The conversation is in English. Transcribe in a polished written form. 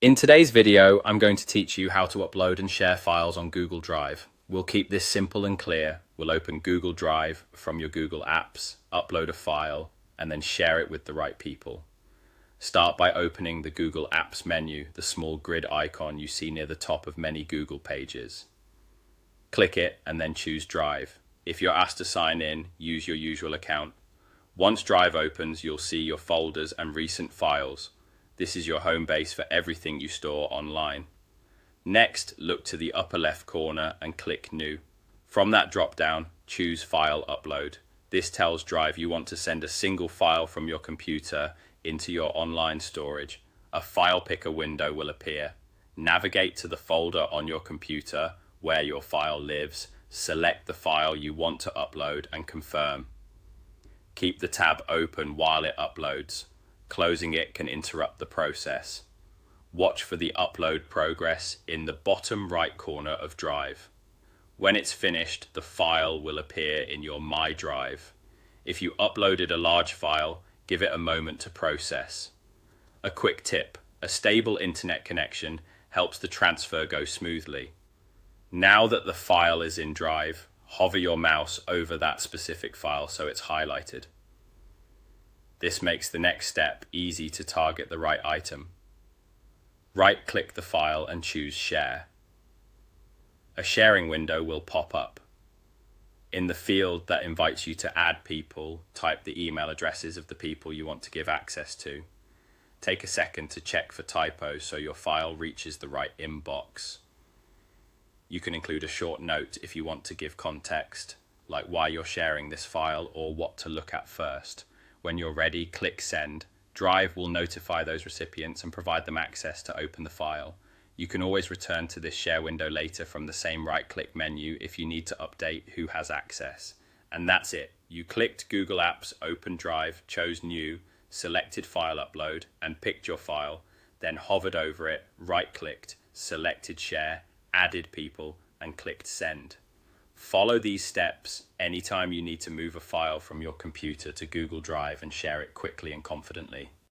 In today's video, I'm going to teach you how to upload and share files on Google Drive. We'll keep this simple and clear. We'll open Google Drive from your Google Apps, upload a file, and then share it with the right people. Start by opening the Google Apps menu, the small grid icon you see near the top of many Google pages. Click it and then choose Drive. If you're asked to sign in, use your usual account. Once Drive opens, you'll see your folders and recent files. This is your home base for everything you store online. Next, look to the upper left corner and click New. From that drop-down, choose File Upload. This tells Drive you want to send a single file from your computer into your online storage. A file picker window will appear. Navigate to the folder on your computer where your file lives, select the file you want to upload and confirm. Keep the tab open while it uploads. Closing it can interrupt the process. Watch for the upload progress in the bottom right corner of Drive. When it's finished, the file will appear in your My Drive. If you uploaded a large file, give it a moment to process. A quick tip: a stable internet connection helps the transfer go smoothly. Now that the file is in Drive, hover your mouse over that specific file so it's highlighted. This makes the next step easy to target the right item. Right-click the file and choose Share. A sharing window will pop up. In the field that invites you to add people, type the email addresses of the people you want to give access to. Take a second to check for typos so your file reaches the right inbox. You can include a short note if you want to give context, like why you're sharing this file or what to look at first. When you're ready, click Send. Drive will notify those recipients and provide them access to open the file. You can always return to this share window later from the same right-click menu if you need to update who has access. And that's it. You clicked Google Apps, opened Drive, chose New, selected File Upload, and picked your file, then hovered over it, right-clicked, selected Share, added people, and clicked Send. Follow these steps anytime you need to move a file from your computer to Google Drive and share it quickly and confidently.